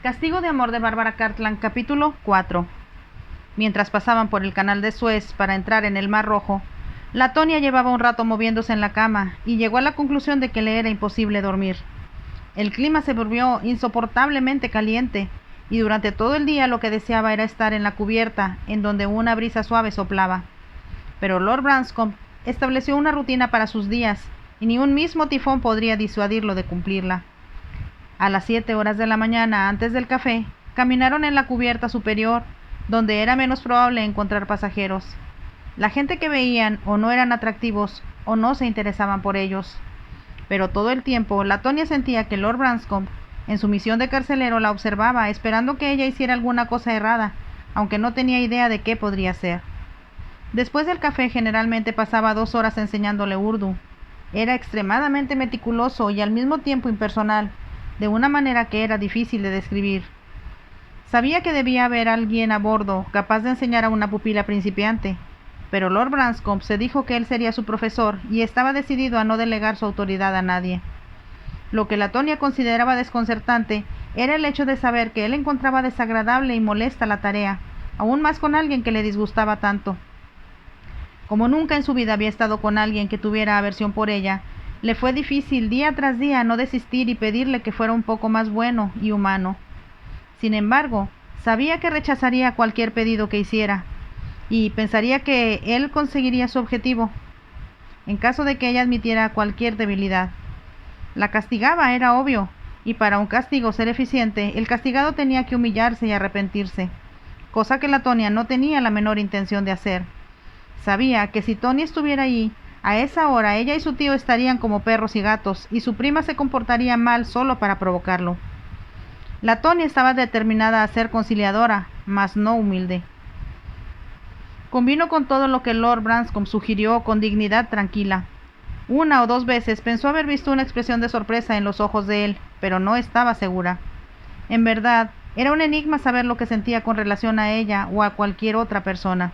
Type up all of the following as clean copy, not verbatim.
Castigo de amor de Bárbara Cartland, capítulo 4. Mientras pasaban por el canal de Suez para entrar en el Mar Rojo, Latonia llevaba un rato moviéndose en la cama y llegó a la conclusión de que le era imposible dormir. El clima se volvió insoportablemente caliente y durante todo el día lo que deseaba era estar en la cubierta, en donde una brisa suave soplaba. Pero Lord Branscombe estableció una rutina para sus días y ni un mismo tifón podría disuadirlo de cumplirla. A las 7 horas de la mañana, antes del café, caminaron en la cubierta superior, donde era menos probable encontrar pasajeros. La gente que veían o no eran atractivos o no se interesaban por ellos. Pero todo el tiempo, Latonia sentía que Lord Branscombe, en su misión de carcelero, la observaba, esperando que ella hiciera alguna cosa errada, aunque no tenía idea de qué podría ser. Después del café generalmente pasaba 2 horas enseñándole urdu. Era extremadamente meticuloso y al mismo tiempo impersonal, de una manera que era difícil de describir. Sabía que debía haber alguien a bordo capaz de enseñar a una pupila principiante, pero Lord Branscombe se dijo que él sería su profesor y estaba decidido a no delegar su autoridad a nadie. Lo que Latonia consideraba desconcertante era el hecho de saber que él encontraba desagradable y molesta la tarea, aún más con alguien que le disgustaba tanto. Como nunca en su vida había estado con alguien que tuviera aversión por ella, le fue difícil día tras día no desistir y pedirle que fuera un poco más bueno y humano. Sin embargo, sabía que rechazaría cualquier pedido que hiciera, y pensaría que él conseguiría su objetivo, en caso de que ella admitiera cualquier debilidad. La castigaba, era obvio, y para un castigo ser eficiente, el castigado tenía que humillarse y arrepentirse, cosa que Latonia no tenía la menor intención de hacer. Sabía que si Tony estuviera allí, a esa hora ella y su tío estarían como perros y gatos, y su prima se comportaría mal solo para provocarlo. Latonia estaba determinada a ser conciliadora, mas no humilde. Convino con todo lo que Lord Branscombe sugirió con dignidad tranquila. 1 o 2 veces pensó haber visto una expresión de sorpresa en los ojos de él, pero no estaba segura. En verdad, era un enigma saber lo que sentía con relación a ella o a cualquier otra persona.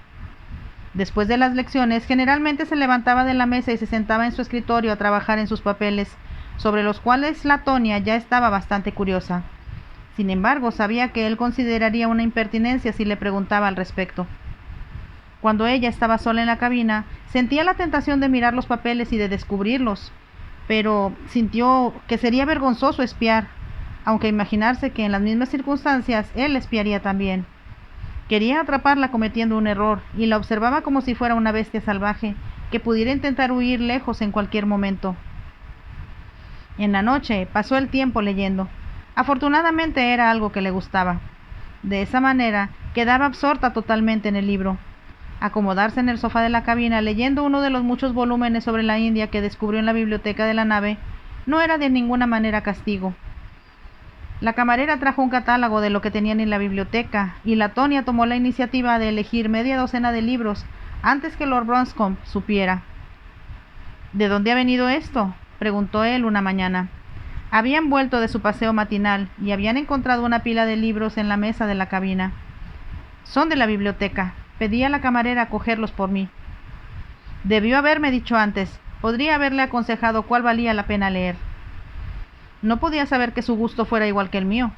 Después de las lecciones, generalmente se levantaba de la mesa y se sentaba en su escritorio a trabajar en sus papeles, sobre los cuales Latonia ya estaba bastante curiosa. Sin embargo, sabía que él consideraría una impertinencia si le preguntaba al respecto. Cuando ella estaba sola en la cabina, sentía la tentación de mirar los papeles y de descubrirlos, pero sintió que sería vergonzoso espiar, aunque imaginarse que en las mismas circunstancias él espiaría también. Quería atraparla cometiendo un error, y la observaba como si fuera una bestia salvaje, que pudiera intentar huir lejos en cualquier momento. En la noche pasó el tiempo leyendo. Afortunadamente era algo que le gustaba. De esa manera quedaba absorta totalmente en el libro. Acomodarse en el sofá de la cabina leyendo uno de los muchos volúmenes sobre la India que descubrió en la biblioteca de la nave no era de ninguna manera castigo. La camarera trajo un catálogo de lo que tenían en la biblioteca, y Latonia tomó la iniciativa de elegir media docena de libros antes que Lord Branscombe supiera. ¿De dónde ha venido esto?, preguntó él una mañana. Habían vuelto de su paseo matinal y habían encontrado una pila de libros en la mesa de la cabina. Son de la biblioteca. Pedí a la camarera cogerlos por mí. Debió haberme dicho antes. Podría haberle aconsejado cuál valía la pena leer. No podía saber que su gusto fuera igual que el mío,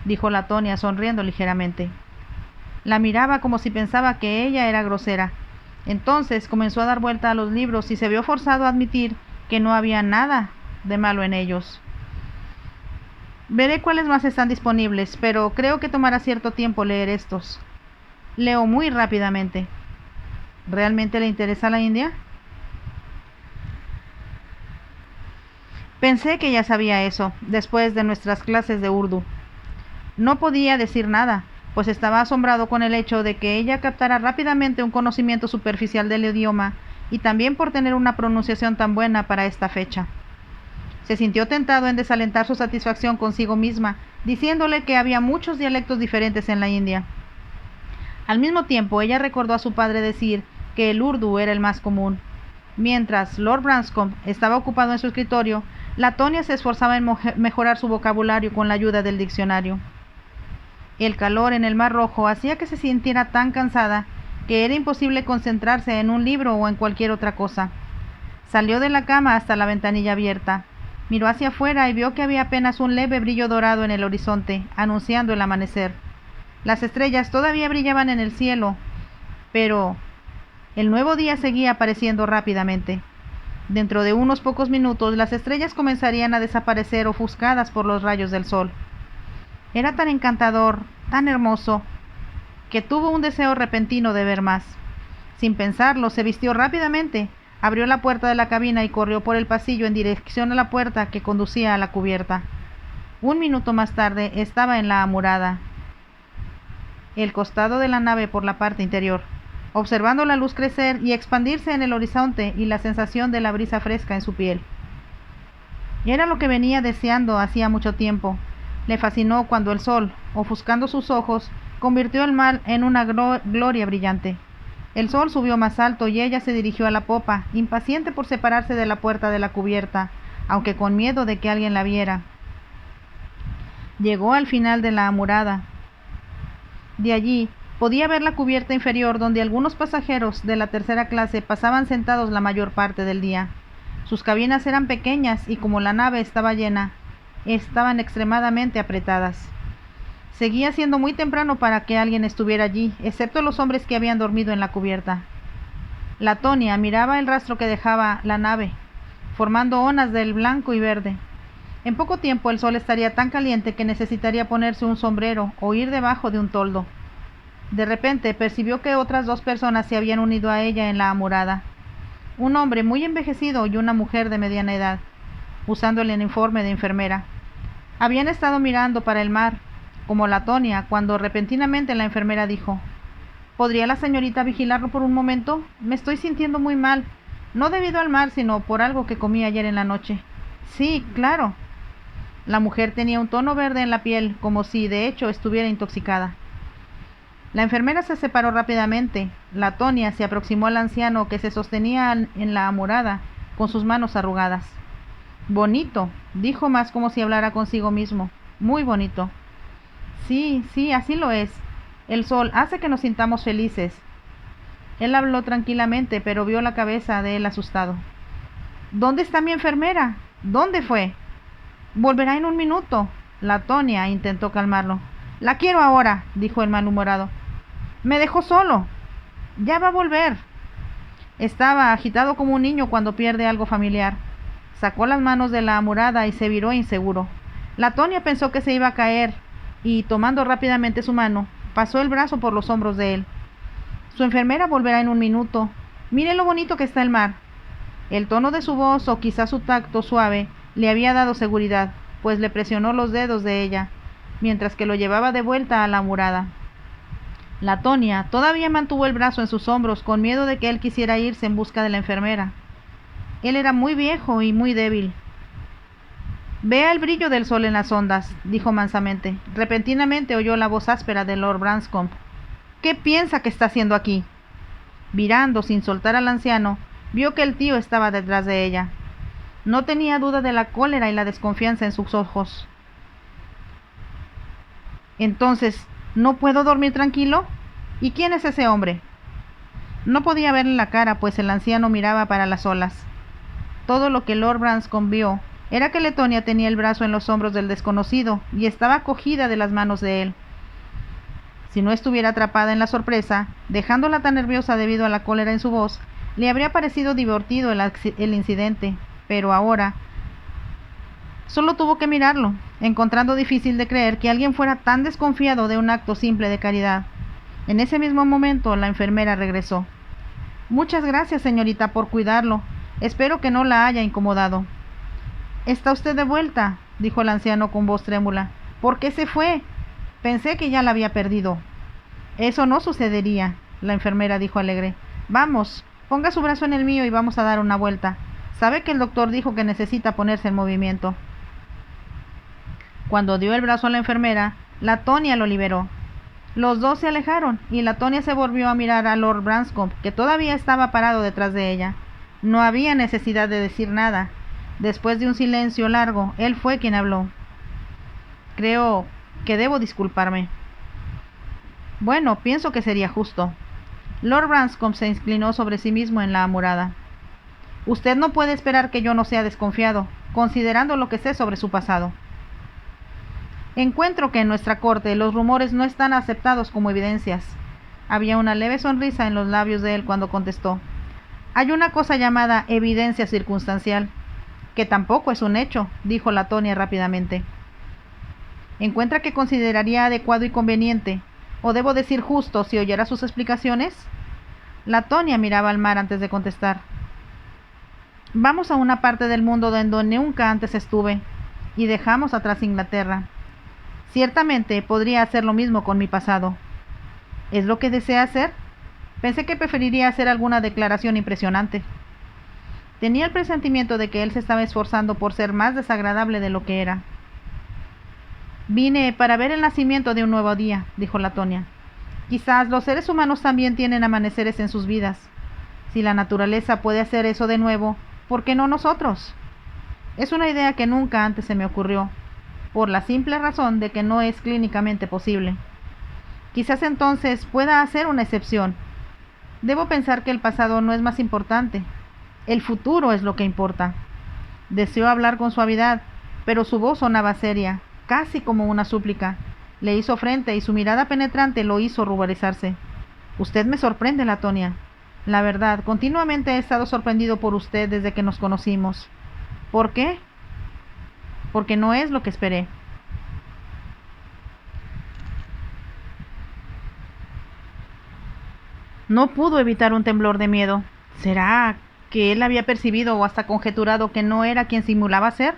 dijo Latonia sonriendo ligeramente. La miraba como si pensaba que ella era grosera. Entonces comenzó a dar vuelta a los libros y se vio forzado a admitir que no había nada de malo en ellos. Veré cuáles más están disponibles, pero creo que tomará cierto tiempo leer estos. Leo muy rápidamente. ¿Realmente le interesa la India? Pensé que ya sabía eso, después de nuestras clases de urdu. No podía decir nada, pues estaba asombrado con el hecho de que ella captara rápidamente un conocimiento superficial del idioma y también por tener una pronunciación tan buena para esta fecha. Se sintió tentado en desalentar su satisfacción consigo misma, diciéndole que había muchos dialectos diferentes en la India. Al mismo tiempo, ella recordó a su padre decir que el urdu era el más común. Mientras Lord Branscombe estaba ocupado en su escritorio, Latonia se esforzaba en mejorar su vocabulario con la ayuda del diccionario. El calor en el Mar Rojo hacía que se sintiera tan cansada que era imposible concentrarse en un libro o en cualquier otra cosa. Salió de la cama hasta la ventanilla abierta. Miró hacia afuera y vio que había apenas un leve brillo dorado en el horizonte, anunciando el amanecer. Las estrellas todavía brillaban en el cielo, pero el nuevo día seguía apareciendo rápidamente. Dentro de unos pocos minutos las estrellas comenzarían a desaparecer ofuscadas por los rayos del sol. Era tan encantador, tan hermoso, que tuvo un deseo repentino de ver más. Sin pensarlo, se vistió rápidamente, abrió la puerta de la cabina y corrió por el pasillo en dirección a la puerta que conducía a la cubierta. Un minuto más tarde estaba en la amurada, el costado de la nave por la parte interior, observando la luz crecer y expandirse en el horizonte y la sensación de la brisa fresca en su piel. Era lo que venía deseando hacía mucho tiempo. Le fascinó cuando el sol, ofuscando sus ojos, convirtió el mar en una gloria brillante. El sol subió más alto y ella se dirigió a la popa, impaciente por separarse de la puerta de la cubierta, aunque con miedo de que alguien la viera. Llegó al final de la amurada. De allí podía ver la cubierta inferior donde algunos pasajeros de la tercera clase pasaban sentados la mayor parte del día. Sus cabinas eran pequeñas y como la nave estaba llena, estaban extremadamente apretadas. Seguía siendo muy temprano para que alguien estuviera allí, excepto los hombres que habían dormido en la cubierta. Latonia miraba el rastro que dejaba la nave, formando onas del blanco y verde. En poco tiempo el sol estaría tan caliente que necesitaría ponerse un sombrero o ir debajo de un toldo. De repente percibió que otras dos personas se habían unido a ella en la amurada. Un hombre muy envejecido y una mujer de mediana edad, usando el uniforme de enfermera. Habían estado mirando para el mar, como Latonia, cuando repentinamente la enfermera dijo: ¿Podría la señorita vigilarlo por un momento? Me estoy sintiendo muy mal, no debido al mar, sino por algo que comí ayer en la noche. Sí, claro. La mujer tenía un tono verde en la piel, como si de hecho estuviera intoxicada. La enfermera se separó rápidamente. Latonia se aproximó al anciano que se sostenía en la amurada, con sus manos arrugadas. Bonito, dijo más como si hablara consigo mismo. Muy bonito. Sí, así lo es. El sol hace que nos sintamos felices. Él habló tranquilamente, pero vio la cabeza de él asustado. ¿Dónde está mi enfermera? ¿Dónde fue? Volverá en un minuto. Latonia intentó calmarlo. La quiero ahora, dijo el malhumorado. Me dejó solo. Ya va a volver. Estaba agitado como un niño cuando pierde algo familiar. Sacó las manos de la amurada y se viró inseguro. Latonia pensó que se iba a caer y, tomando rápidamente su mano, pasó el brazo por los hombros de él. Su enfermera volverá en un minuto. Mire lo bonito que está el mar. El tono de su voz, o quizá su tacto suave, le había dado seguridad, pues le presionó los dedos de ella, mientras que lo llevaba de vuelta a la amurada. Latonia todavía mantuvo el brazo en sus hombros, con miedo de que él quisiera irse en busca de la enfermera. Él era muy viejo y muy débil. Vea el brillo del sol en las ondas, dijo mansamente. Repentinamente oyó la voz áspera de Lord Branscombe. ¿Qué piensa que está haciendo aquí? Virando sin soltar al anciano, vio que el tío estaba detrás de ella. No tenía duda de la cólera y la desconfianza en sus ojos. Entonces, ¿no puedo dormir tranquilo? ¿Y quién es ese hombre? No podía verle la cara, pues el anciano miraba para las olas. Todo lo que Lord Branscombe vio era que Latonia tenía el brazo en los hombros del desconocido y estaba cogida de las manos de él. Si no estuviera atrapada en la sorpresa, dejándola tan nerviosa debido a la cólera en su voz, le habría parecido divertido el incidente, pero ahora solo tuvo que mirarlo, encontrando difícil de creer que alguien fuera tan desconfiado de un acto simple de caridad. En ese mismo momento la enfermera regresó. Muchas gracias, señorita, por cuidarlo. Espero que no la haya incomodado. ¿Está usted de vuelta?, dijo el anciano con voz trémula. ¿Por qué se fue? Pensé que ya la había perdido. Eso no sucedería, la enfermera dijo alegre. Vamos, ponga su brazo en el mío y vamos a dar una vuelta. Sabe que el doctor dijo que necesita ponerse en movimiento. Cuando dio el brazo a la enfermera, Latonia lo liberó. Los dos se alejaron y Latonia se volvió a mirar a Lord Branscombe, que todavía estaba parado detrás de ella. No había necesidad de decir nada. Después de un silencio largo, él fue quien habló. Creo que debo disculparme. Bueno, pienso que sería justo. Lord Branscombe se inclinó sobre sí mismo en la amurada. Usted no puede esperar que yo no sea desconfiado, considerando lo que sé sobre su pasado. Encuentro que en nuestra corte los rumores no están aceptados como evidencias. Había una leve sonrisa en los labios de él cuando contestó. Hay una cosa llamada evidencia circunstancial, que tampoco es un hecho, dijo Latonia rápidamente. ¿Encuentra que consideraría adecuado y conveniente, o debo decir justo, si oyera sus explicaciones? Latonia miraba al mar antes de contestar. Vamos a una parte del mundo donde nunca antes estuve, y dejamos atrás Inglaterra. Ciertamente podría hacer lo mismo con mi pasado. ¿Es lo que desea hacer? Pensé que preferiría hacer alguna declaración impresionante. Tenía el presentimiento de que él se estaba esforzando por ser más desagradable de lo que era. Vine para ver el nacimiento de un nuevo día, dijo Latonia. Quizás los seres humanos también tienen amaneceres en sus vidas. Si la naturaleza puede hacer eso de nuevo, ¿por qué no nosotros? Es una idea que nunca antes se me ocurrió, por la simple razón de que no es clínicamente posible. Quizás entonces pueda hacer una excepción. Debo pensar que el pasado no es más importante. El futuro es lo que importa. Deseó hablar con suavidad, pero su voz sonaba seria, casi como una súplica. Le hizo frente y su mirada penetrante lo hizo ruborizarse. Usted me sorprende, Latonia. La verdad, continuamente he estado sorprendido por usted desde que nos conocimos. ¿Por qué? Porque no es lo que esperé. No pudo evitar un temblor de miedo. ¿Será que él había percibido o hasta conjeturado que no era quien simulaba ser?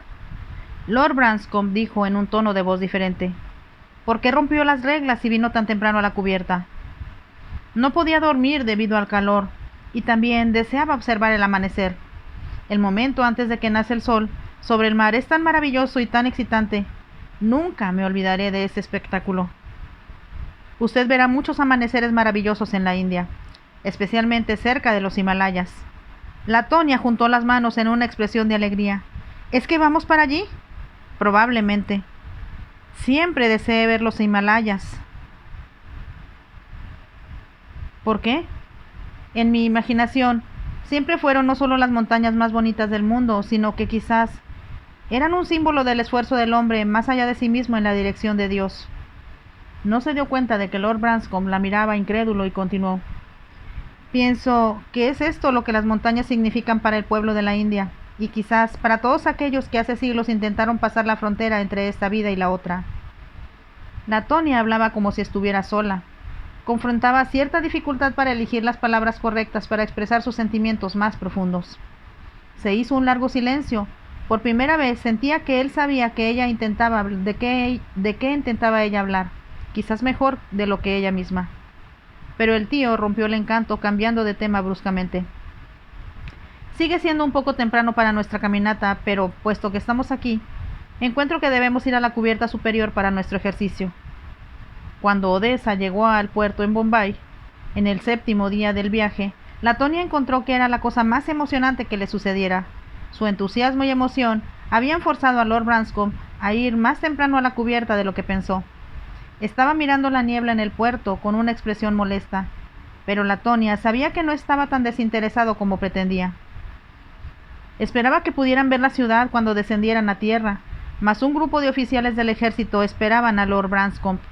Lord Branscombe dijo en un tono de voz diferente. ¿Por qué rompió las reglas y vino tan temprano a la cubierta? No podía dormir debido al calor, y también deseaba observar el amanecer. El momento antes de que nace el sol sobre el mar es tan maravilloso y tan excitante. Nunca me olvidaré de ese espectáculo. Usted verá muchos amaneceres maravillosos en la India, especialmente cerca de los Himalayas. Latonia juntó las manos en una expresión de alegría. ¿Es que vamos para allí? Probablemente. Siempre deseé ver los Himalayas. ¿Por qué? En mi imaginación, siempre fueron no solo las montañas más bonitas del mundo, sino que quizás eran un símbolo del esfuerzo del hombre más allá de sí mismo en la dirección de Dios. No se dio cuenta de que Lord Branscombe la miraba incrédulo y continuó. Pienso que es esto lo que las montañas significan para el pueblo de la India, y quizás para todos aquellos que hace siglos intentaron pasar la frontera entre esta vida y la otra. Latonia hablaba como si estuviera sola. Confrontaba cierta dificultad para elegir las palabras correctas para expresar sus sentimientos más profundos. Se hizo un largo silencio. Por primera vez sentía que él sabía que ella intentaba de qué intentaba ella hablar, quizás mejor de lo que ella misma. Pero el tío rompió el encanto cambiando de tema bruscamente. Sigue siendo un poco temprano para nuestra caminata, pero puesto que estamos aquí, encuentro que debemos ir a la cubierta superior para nuestro ejercicio. Cuando Odessa llegó al puerto en Bombay, en el 7º día del viaje, Latonia encontró que era la cosa más emocionante que le sucediera. Su entusiasmo y emoción habían forzado a Lord Branscombe a ir más temprano a la cubierta de lo que pensó. Estaba mirando la niebla en el puerto con una expresión molesta, pero Latonia sabía que no estaba tan desinteresado como pretendía. Esperaba que pudieran ver la ciudad cuando descendieran a tierra, mas un grupo de oficiales del ejército esperaban a Lord Branscombe.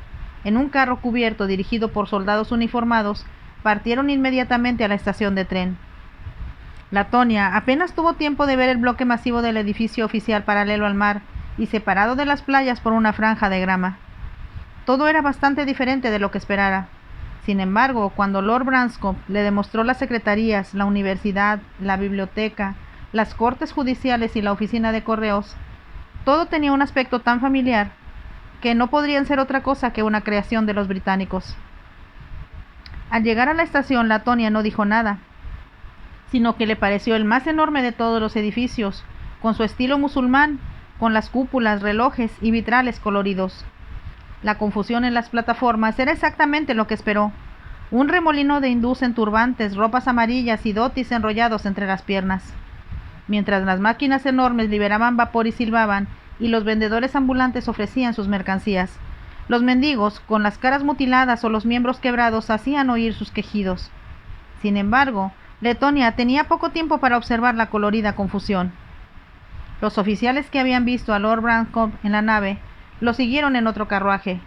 En un carro cubierto dirigido por soldados uniformados, partieron inmediatamente a la estación de tren. Latonia apenas tuvo tiempo de ver el bloque masivo del edificio oficial paralelo al mar y separado de las playas por una franja de grama. Todo era bastante diferente de lo que esperara. Sin embargo, cuando Lord Branscombe le demostró las secretarías, la universidad, la biblioteca, las cortes judiciales y la oficina de correos, todo tenía un aspecto tan familiar que no podrían ser otra cosa que una creación de los británicos. Al llegar a la estación, Latonia no dijo nada, sino que le pareció el más enorme de todos los edificios, con su estilo musulmán, con las cúpulas, relojes y vitrales coloridos. La confusión en las plataformas era exactamente lo que esperó. Un remolino de hindús en turbantes, ropas amarillas y dhotis enrollados entre las piernas. Mientras las máquinas enormes liberaban vapor y silbaban, y los vendedores ambulantes ofrecían sus mercancías, los mendigos, con las caras mutiladas o los miembros quebrados, hacían oír sus quejidos. Sin embargo, Latonia tenía poco tiempo para observar la colorida confusión. Los oficiales que habían visto a Lord Branscombe en la nave lo siguieron en otro carruaje.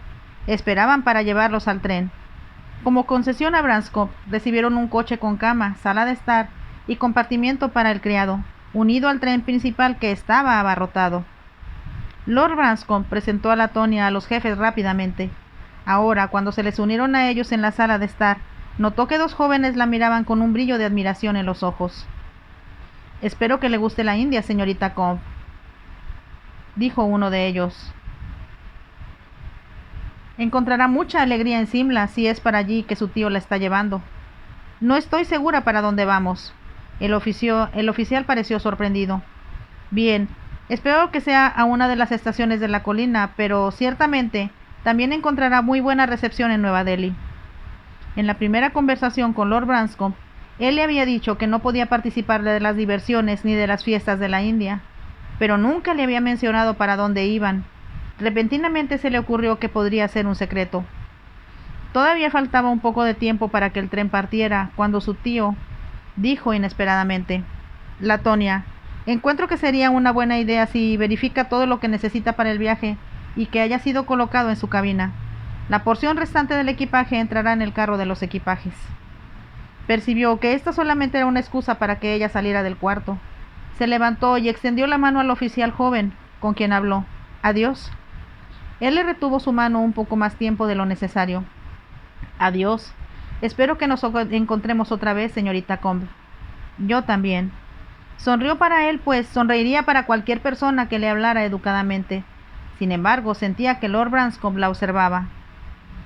Esperaban para llevarlos al tren. Como concesión a Branscombe, recibieron un coche con cama, sala de estar y compartimiento para el criado, unido al tren principal que estaba abarrotado. Lord Branscombe presentó a Latonia a los jefes rápidamente. Ahora, cuando se les unieron a ellos en la sala de estar, notó que dos jóvenes la miraban con un brillo de admiración en los ojos. «Espero que le guste la India, señorita Combe», dijo uno de ellos. «Encontrará mucha alegría en Simla si es para allí que su tío la está llevando». «No estoy segura para dónde vamos». El oficial pareció sorprendido. «Bien, espero que sea a una de las estaciones de la colina, pero ciertamente también encontrará muy buena recepción en Nueva Delhi». En la primera conversación con Lord Branscombe, él le había dicho que no podía participar de las diversiones ni de las fiestas de la India, pero nunca le había mencionado para dónde iban. Repentinamente se le ocurrió que podría ser un secreto. Todavía faltaba un poco de tiempo para que el tren partiera, cuando su tío dijo inesperadamente: «Latonia, encuentro que sería una buena idea si verifica todo lo que necesita para el viaje y que haya sido colocado en su cabina. La porción restante del equipaje entrará en el carro de los equipajes». Percibió que esta solamente era una excusa para que ella saliera del cuarto. Se levantó y extendió la mano al oficial joven, con quien habló. «Adiós». Él le retuvo su mano un poco más tiempo de lo necesario. «Adiós. Espero que nos encontremos otra vez, señorita Combe». «Yo también». Sonrió para él, pues sonreiría para cualquier persona que le hablara educadamente. Sin embargo, sentía que Lord Branscombe la observaba.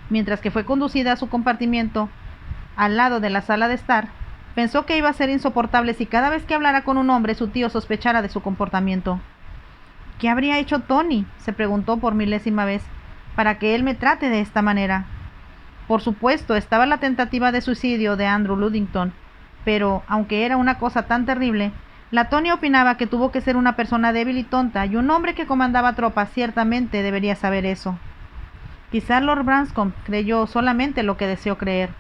Mientras que fue conducida a su compartimiento, al lado de la sala de estar, pensó que iba a ser insoportable si cada vez que hablara con un hombre su tío sospechara de su comportamiento. «¿Qué habría hecho Tony?», se preguntó por milésima vez, «para que él me trate de esta manera». Por supuesto, estaba la tentativa de suicidio de Andrew Ludington, pero, aunque era una cosa tan terrible, Latonia opinaba que tuvo que ser una persona débil y tonta, y un hombre que comandaba tropas ciertamente debería saber eso. Quizá Lord Branscombe creyó solamente lo que deseó creer.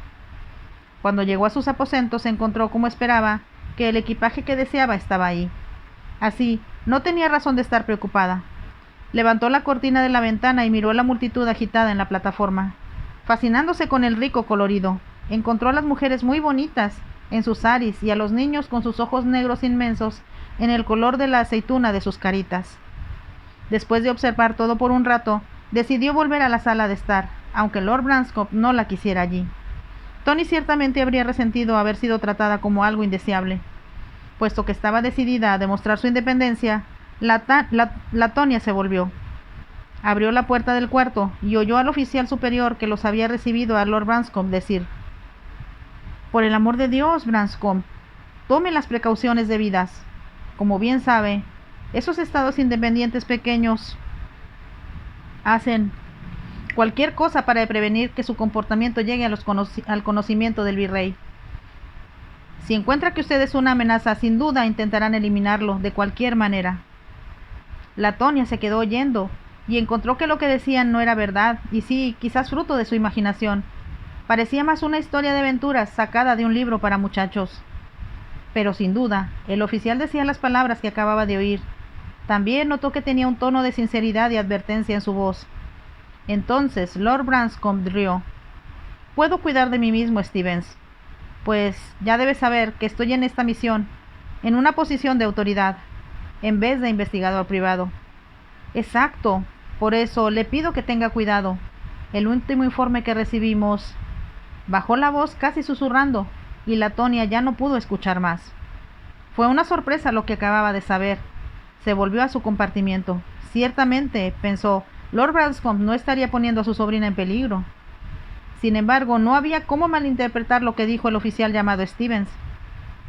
Cuando llegó a sus aposentos, encontró, como esperaba, que el equipaje que deseaba estaba ahí. Así, no tenía razón de estar preocupada. Levantó la cortina de la ventana y miró a la multitud agitada en la plataforma. Fascinándose con el rico colorido, encontró a las mujeres muy bonitas en sus saris y a los niños con sus ojos negros inmensos en el color de la aceituna de sus caritas. Después de observar todo por un rato, decidió volver a la sala de estar, aunque Lord Branscombe no la quisiera allí. Tony ciertamente habría resentido haber sido tratada como algo indeseable. Puesto que estaba decidida a demostrar su independencia, Latonia se volvió. Abrió la puerta del cuarto y oyó al oficial superior que los había recibido a Lord Branscombe decir: «Por el amor de Dios, Branscombe, tome las precauciones debidas. Como bien sabe, esos estados independientes pequeños hacen cualquier cosa para prevenir que su comportamiento llegue al conocimiento del virrey. Si encuentra que usted es una amenaza, sin duda intentarán eliminarlo de cualquier manera». Latonia se quedó oyendo y encontró que lo que decían no era verdad, y sí, quizás fruto de su imaginación. Parecía más una historia de aventuras sacada de un libro para muchachos. Pero sin duda, el oficial decía las palabras que acababa de oír. También notó que tenía un tono de sinceridad y advertencia en su voz. Entonces Lord Branscombe rió. «Puedo cuidar de mí mismo, Stevens. Pues ya debes saber que estoy en esta misión, en una posición de autoridad, en vez de investigador privado». «Exacto. Por eso le pido que tenga cuidado. El último informe que recibimos…» Bajó la voz casi susurrando, y Latonia ya no pudo escuchar más. Fue una sorpresa lo que acababa de saber. Se volvió a su compartimiento. Ciertamente, pensó, Lord Branscombe no estaría poniendo a su sobrina en peligro. Sin embargo, no había cómo malinterpretar lo que dijo el oficial llamado Stevens.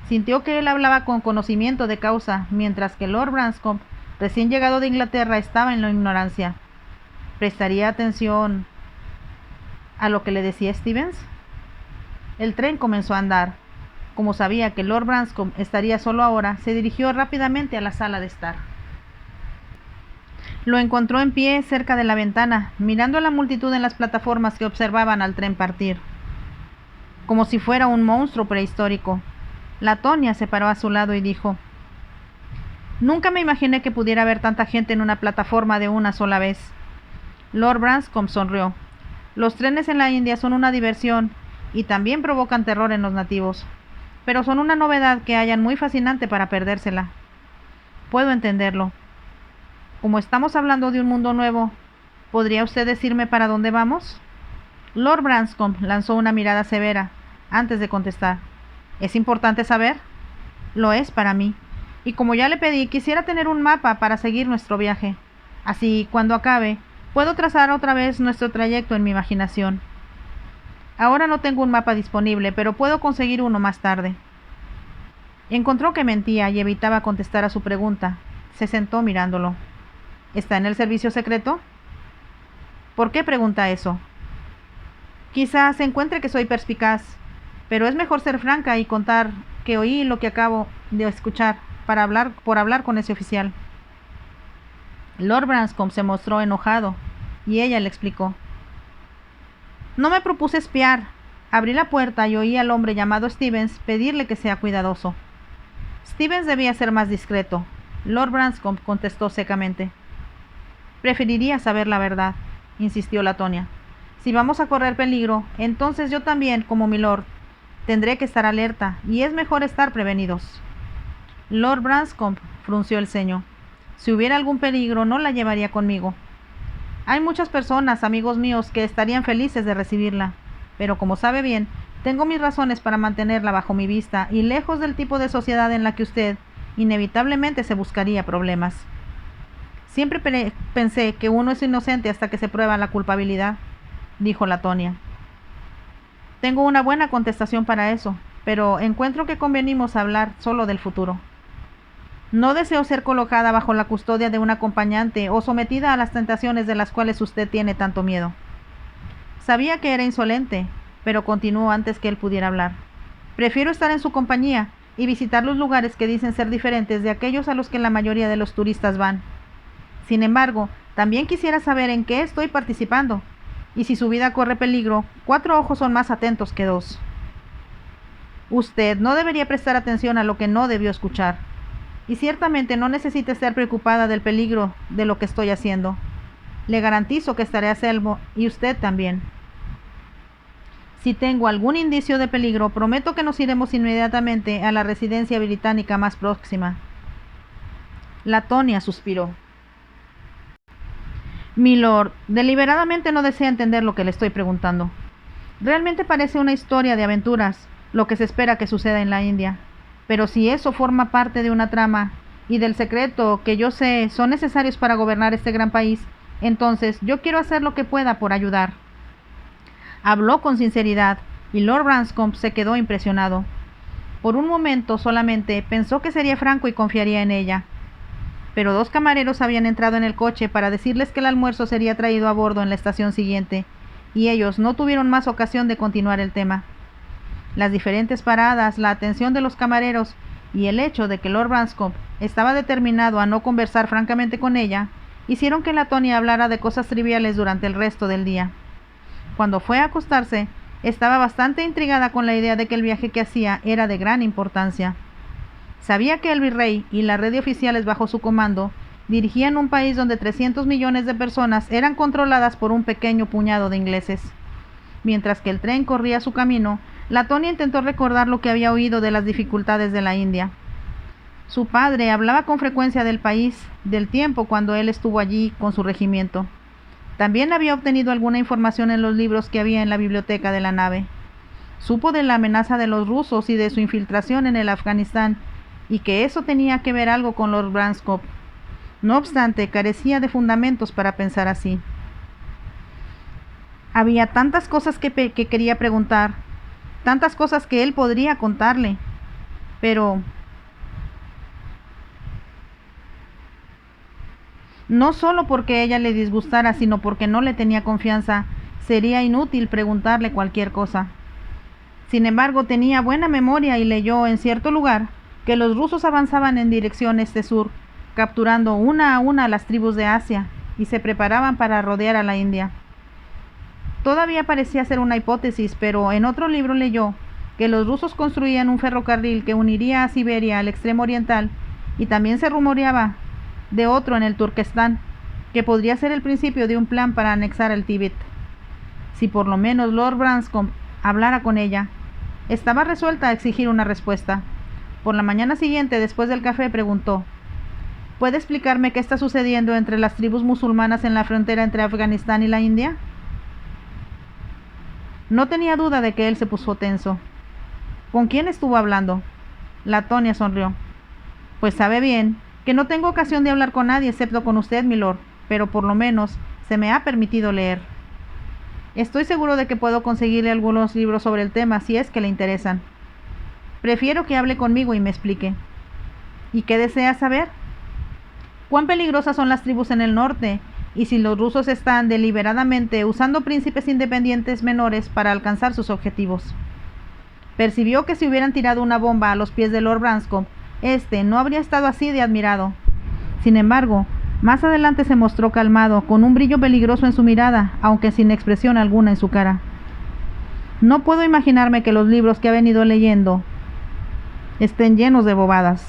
Sintió que él hablaba con conocimiento de causa, mientras que Lord Branscombe, recién llegado de Inglaterra, estaba en la ignorancia. ¿Prestaría atención a lo que le decía Stevens? El tren comenzó a andar. Como sabía que Lord Branscombe estaría solo ahora, se dirigió rápidamente a la sala de estar. Lo encontró en pie cerca de la ventana, mirando a la multitud en las plataformas que observaban al tren partir. Como si fuera un monstruo prehistórico, Latonia se paró a su lado y dijo: Nunca me imaginé que pudiera haber tanta gente en una plataforma de una sola vez. Lord Branscombe sonrió. Los trenes en la India son una diversión y también provocan terror en los nativos, pero son una novedad que hallan muy fascinante para perdérsela. Puedo entenderlo. Como estamos hablando de un mundo nuevo, ¿podría usted decirme para dónde vamos? Lord Branscombe lanzó una mirada severa antes de contestar. ¿Es importante saber? Lo es para mí. Y como ya le pedí, quisiera tener un mapa para seguir nuestro viaje. Así, cuando acabe, puedo trazar otra vez nuestro trayecto en mi imaginación. Ahora no tengo un mapa disponible, pero puedo conseguir uno más tarde. Encontró que mentía y evitaba contestar a su pregunta. Se sentó mirándolo. ¿Está en el servicio secreto? ¿Por qué pregunta eso? Quizás se encuentre que soy perspicaz, pero es mejor ser franca y contar que oí lo que acabo de escuchar por hablar con ese oficial. Lord Branscombe se mostró enojado y ella le explicó. No me propuse espiar. Abrí la puerta y oí al hombre llamado Stevens pedirle que sea cuidadoso. Stevens debía ser más discreto. Lord Branscombe contestó secamente. Preferiría saber la verdad, insistió Latonia. Si vamos a correr peligro, entonces yo también, como milord, tendré que estar alerta, y es mejor estar prevenidos. Lord Branscombe frunció el ceño. Si hubiera algún peligro, no la llevaría conmigo. Hay muchas personas, amigos míos, que estarían felices de recibirla, pero como sabe bien, tengo mis razones para mantenerla bajo mi vista y lejos del tipo de sociedad en la que usted inevitablemente se buscaría problemas. Siempre pensé que uno es inocente hasta que se prueba la culpabilidad, dijo Latonia. Tengo una buena contestación para eso, pero encuentro que convenimos hablar solo del futuro. No deseo ser colocada bajo la custodia de un acompañante o sometida a las tentaciones de las cuales usted tiene tanto miedo. Sabía que era insolente, pero continuó antes que él pudiera hablar. Prefiero estar en su compañía y visitar los lugares que dicen ser diferentes de aquellos a los que la mayoría de los turistas van. Sin embargo, también quisiera saber en qué estoy participando, y si su vida corre peligro, 4 ojos son más atentos que 2. Usted no debería prestar atención a lo que no debió escuchar. Y ciertamente no necesita estar preocupada del peligro de lo que estoy haciendo. Le garantizo que estaré a salvo, y usted también. Si tengo algún indicio de peligro, prometo que nos iremos inmediatamente a la residencia británica más próxima. Latonia suspiró. Milord, deliberadamente no desea entender lo que le estoy preguntando. Realmente parece una historia de aventuras, lo que se espera que suceda en la India. Pero si eso forma parte de una trama y del secreto que yo sé son necesarios para gobernar este gran país, entonces yo quiero hacer lo que pueda por ayudar. Habló con sinceridad y Lord Branscombe se quedó impresionado. Por un momento solamente pensó que sería franco y confiaría en ella. Pero 2 camareros habían entrado en el coche para decirles que el almuerzo sería traído a bordo en la estación siguiente, y ellos no tuvieron más ocasión de continuar el tema. Las diferentes paradas, la atención de los camareros y el hecho de que Lord Branscombe estaba determinado a no conversar francamente con ella, hicieron que Latonia hablara de cosas triviales durante el resto del día. Cuando fue a acostarse, estaba bastante intrigada con la idea de que el viaje que hacía era de gran importancia. Sabía que el virrey y la red de oficiales bajo su comando dirigían un país donde 300 millones de personas eran controladas por un pequeño puñado de ingleses. Mientras que el tren corría su camino, Latonia intentó recordar lo que había oído de las dificultades de la India. Su padre hablaba con frecuencia del país, del tiempo cuando él estuvo allí con su regimiento. También había obtenido alguna información en los libros que había en la biblioteca de la nave. Supo de la amenaza de los rusos y de su infiltración en el Afganistán, y que eso tenía que ver algo con Lord Branscombe. No obstante, carecía de fundamentos para pensar así. Había tantas cosas que quería preguntar, tantas cosas que él podría contarle, pero no solo porque ella le disgustara, sino porque no le tenía confianza, sería inútil preguntarle cualquier cosa. Sin embargo, tenía buena memoria y leyó en cierto lugar que los rusos avanzaban en dirección este-sur, capturando una a una las tribus de Asia, y se preparaban para rodear a la India. Todavía parecía ser una hipótesis, pero en otro libro leyó que los rusos construían un ferrocarril que uniría a Siberia al extremo oriental y también se rumoreaba de otro en el Turquestán, que podría ser el principio de un plan para anexar el Tíbet. Si por lo menos Lord Branscombe hablara con ella. Estaba resuelta a exigir una respuesta. Por la mañana siguiente, después del café, preguntó: ¿Puede explicarme qué está sucediendo entre las tribus musulmanas en la frontera entre Afganistán y la India? No tenía duda de que él se puso tenso. ¿Con quién estuvo hablando? Latonia sonrió. Pues sabe bien que no tengo ocasión de hablar con nadie excepto con usted, milord, pero por lo menos se me ha permitido leer. Estoy seguro de que puedo conseguirle algunos libros sobre el tema si es que le interesan. Prefiero que hable conmigo y me explique. ¿Y qué desea saber? ¿Cuán peligrosas son las tribus en el norte? Y si los rusos están deliberadamente usando príncipes independientes menores para alcanzar sus objetivos. Percibió que si hubieran tirado una bomba a los pies de Lord Branscombe, este no habría estado así de admirado. Sin embargo, más adelante se mostró calmado, con un brillo peligroso en su mirada, aunque sin expresión alguna en su cara. No puedo imaginarme que los libros que ha venido leyendo estén llenos de bobadas.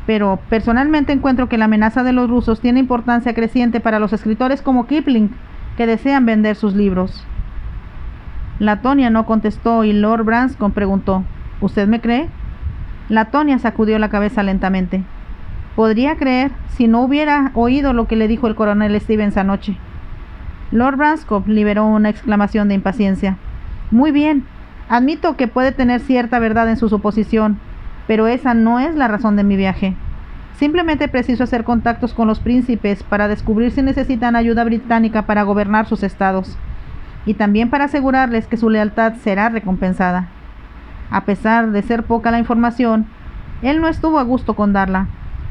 Pero personalmente encuentro que la amenaza de los rusos tiene importancia creciente para los escritores como Kipling, que desean vender sus libros. Latonia no contestó y Lord Branscombe preguntó: ¿Usted me cree? Latonia sacudió la cabeza lentamente. Podría creer si no hubiera oído lo que le dijo el coronel Stevens anoche. Lord Branscombe liberó una exclamación de impaciencia. Muy bien, admito que puede tener cierta verdad en su suposición, pero esa no es la razón de mi viaje. Simplemente preciso hacer contactos con los príncipes para descubrir si necesitan ayuda británica para gobernar sus estados, y también para asegurarles que su lealtad será recompensada. A pesar de ser poca la información, él no estuvo a gusto con darla.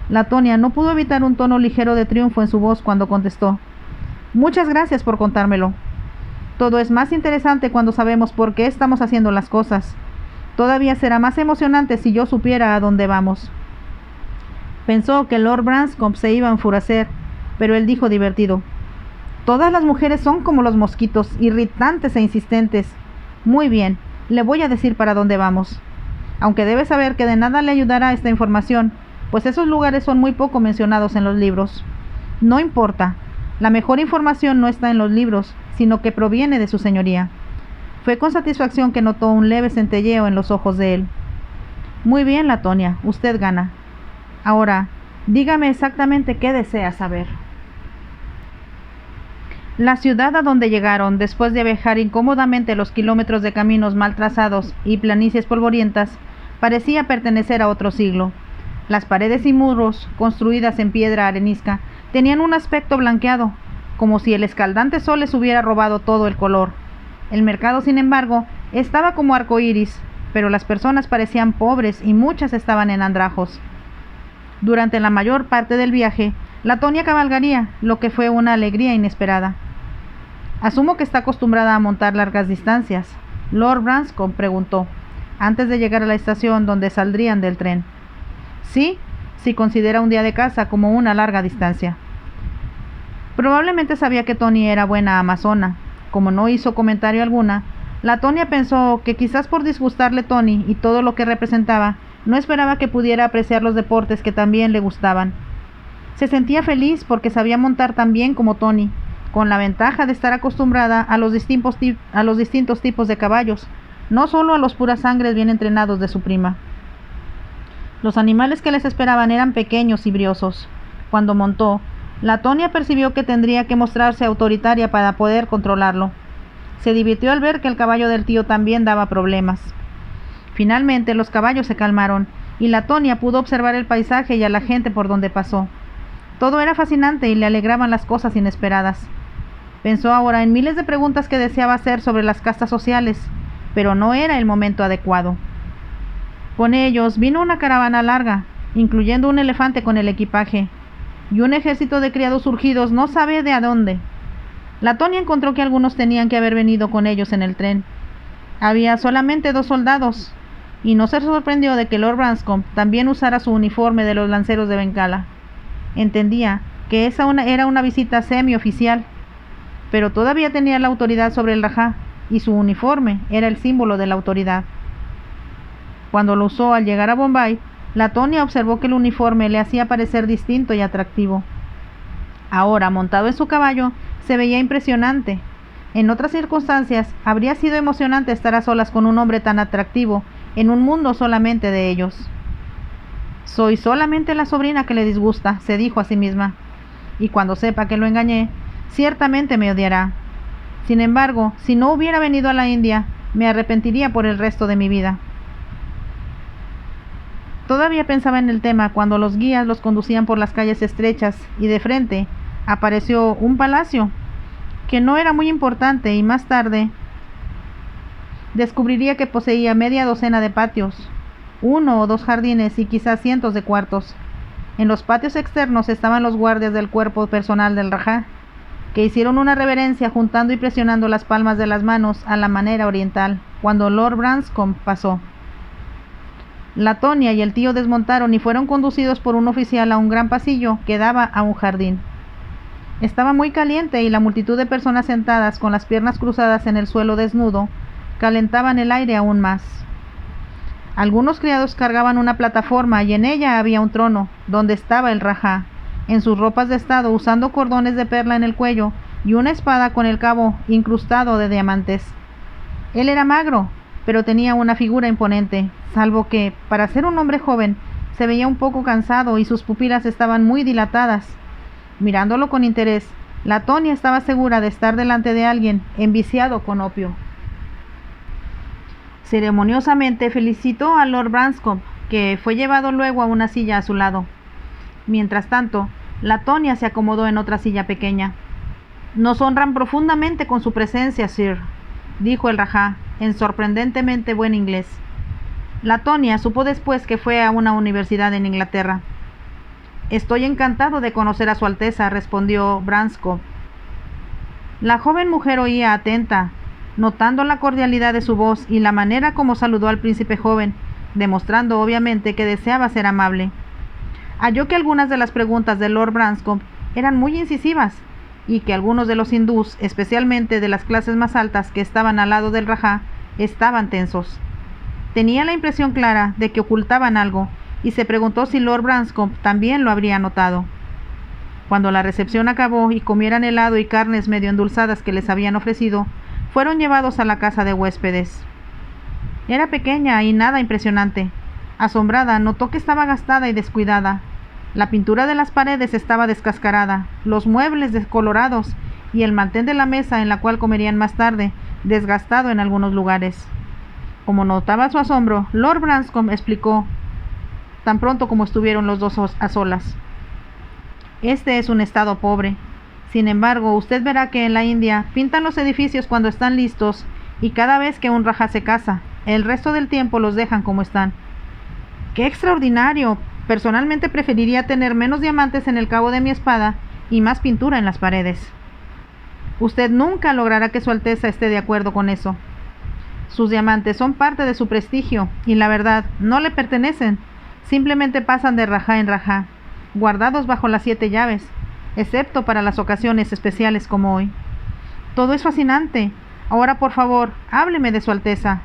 Latonia no pudo evitar un tono ligero de triunfo en su voz cuando contestó: Muchas gracias por contármelo. Todo es más interesante cuando sabemos por qué estamos haciendo las cosas. Todavía será más emocionante si yo supiera a dónde vamos. Pensó que Lord Branscombe se iba a enfurecer, pero él dijo divertido: Todas las mujeres son como los mosquitos, irritantes e insistentes. Muy bien, le voy a decir para dónde vamos. Aunque debe saber que de nada le ayudará esta información, pues esos lugares son muy poco mencionados en los libros. No importa, la mejor información no está en los libros, sino que proviene de su señoría. Fue con satisfacción que notó un leve centelleo en los ojos de él. Muy bien, Latonia, usted gana. Ahora, dígame exactamente qué desea saber. La ciudad a donde llegaron, después de viajar incómodamente los kilómetros de caminos mal trazados y planicies polvorientas, parecía pertenecer a otro siglo. Las paredes y muros, construidas en piedra arenisca, tenían un aspecto blanqueado, como si el escaldante sol les hubiera robado todo el color. El mercado, sin embargo, estaba como arcoíris, pero las personas parecían pobres y muchas estaban en andrajos. Durante la mayor parte del viaje, Latonia cabalgaría, lo que fue una alegría inesperada. Asumo que está acostumbrada a montar largas distancias. Lord Branscombe preguntó, antes de llegar a la estación donde saldrían del tren. Sí, si considera un día de caza como una larga distancia. Probablemente sabía que Tony era buena amazona. Como no hizo comentario alguna, Latonia pensó que quizás por disgustarle Tony y todo lo que representaba, no esperaba que pudiera apreciar los deportes que también le gustaban. Se sentía feliz porque sabía montar tan bien como Tony, con la ventaja de estar acostumbrada a los distintos tipos de caballos, no solo a los puras sangres bien entrenados de su prima. Los animales que les esperaban eran pequeños y briosos. Cuando montó, Latonia percibió que tendría que mostrarse autoritaria para poder controlarlo. Se divirtió al ver que el caballo del tío también daba problemas. Finalmente los caballos se calmaron y Latonia pudo observar el paisaje y a la gente por donde pasó. Todo era fascinante y le alegraban las cosas inesperadas. Pensó ahora en miles de preguntas que deseaba hacer sobre las castas sociales, pero no era el momento adecuado. Con ellos vino una caravana larga, incluyendo un elefante con el equipaje, y un ejército de criados surgidos no sabe de a dónde. Latonia encontró que algunos tenían que haber venido con ellos en el tren. Había solamente 2 soldados, y no se sorprendió de que Lord Branscombe también usara su uniforme de los lanceros de Bengala. Entendía que esa era una visita semioficial, pero todavía tenía la autoridad sobre el Rajá, y su uniforme era el símbolo de la autoridad. Cuando lo usó al llegar a Bombay, Latonia observó que el uniforme le hacía parecer distinto y atractivo. Ahora, montado en su caballo, se veía impresionante. En otras circunstancias, habría sido emocionante estar a solas con un hombre tan atractivo, en un mundo solamente de ellos. Soy solamente la sobrina que le disgusta, se dijo a sí misma, y cuando sepa que lo engañé, ciertamente me odiará. Sin embargo, si no hubiera venido a la India, me arrepentiría por el resto de mi vida. Todavía pensaba en el tema cuando los guías los conducían por las calles estrechas y de frente apareció un palacio que no era muy importante y más tarde descubriría que poseía media docena de patios, 1 o 2 jardines y quizás cientos de cuartos. En los patios externos estaban los guardias del cuerpo personal del Rajá, que hicieron una reverencia juntando y presionando las palmas de las manos a la manera oriental cuando Lord Branscombe pasó. Latonia y el tío desmontaron y fueron conducidos por un oficial a un gran pasillo que daba a un jardín. Estaba muy caliente y la multitud de personas sentadas con las piernas cruzadas en el suelo desnudo calentaban el aire aún más. Algunos criados cargaban una plataforma y en ella había un trono, donde estaba el Rajá, en sus ropas de estado usando cordones de perla en el cuello y una espada con el cabo incrustado de diamantes. Él era magro, pero tenía una figura imponente, salvo que, para ser un hombre joven, se veía un poco cansado y sus pupilas estaban muy dilatadas. Mirándolo con interés, Latonia estaba segura de estar delante de alguien enviciado con opio. Ceremoniosamente felicitó a Lord Branscombe, que fue llevado luego a una silla a su lado. Mientras tanto, Latonia se acomodó en otra silla pequeña. «Nos honran profundamente con su presencia, Sir», dijo el Rajá, en sorprendentemente buen inglés. Latonia supo después que fue a una universidad en Inglaterra. «Estoy encantado de conocer a Su Alteza», respondió Branscombe. La joven mujer oía atenta, notando la cordialidad de su voz y la manera como saludó al príncipe joven, demostrando obviamente que deseaba ser amable. Halló que algunas de las preguntas de Lord Branscombe eran muy incisivas y que algunos de los hindús, especialmente de las clases más altas que estaban al lado del Rajá, estaban tensos. Tenía la impresión clara de que ocultaban algo y se preguntó si Lord Branscombe también lo habría notado. Cuando la recepción acabó y comieran helado y carnes medio endulzadas que les habían ofrecido, fueron llevados a la casa de huéspedes. Era pequeña y nada impresionante. Asombrada, notó que estaba gastada y descuidada. La pintura de las paredes estaba descascarada, los muebles descolorados y el mantén de la mesa en la cual comerían más tarde, desgastado en algunos lugares. Como notaba su asombro, Lord Branscombe explicó, tan pronto como estuvieron los dos a solas. «Este es un estado pobre. Sin embargo, usted verá que en la India pintan los edificios cuando están listos y cada vez que un Rajá se casa, el resto del tiempo los dejan como están». «¡Qué extraordinario! Personalmente preferiría tener menos diamantes en el cabo de mi espada y más pintura en las paredes». «Usted nunca logrará que Su Alteza esté de acuerdo con eso. Sus diamantes son parte de su prestigio y la verdad no le pertenecen. Simplemente pasan de Rajá en Rajá, guardados bajo las 7 llaves, excepto para las ocasiones especiales como hoy. Todo es fascinante. Ahora, por favor, hábleme de Su Alteza».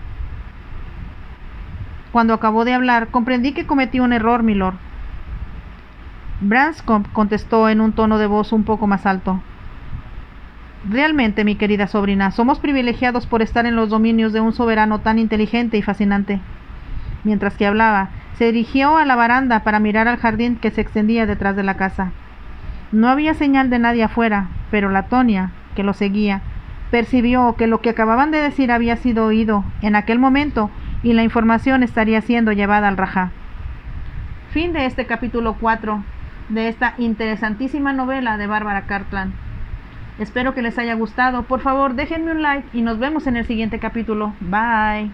Cuando acabó de hablar, comprendí que cometí un error, milord. Branscombe contestó en un tono de voz un poco más alto. «Realmente, mi querida sobrina, somos privilegiados por estar en los dominios de un soberano tan inteligente y fascinante». Mientras que hablaba, se dirigió a la baranda para mirar al jardín que se extendía detrás de la casa. No había señal de nadie afuera, pero Latonia, que lo seguía, percibió que lo que acababan de decir había sido oído en aquel momento y la información estaría siendo llevada al Rajá. Fin de este capítulo 4 de esta interesantísima novela de Barbara Cartland. Espero que les haya gustado. Por favor, déjenme un like y nos vemos en el siguiente capítulo. Bye.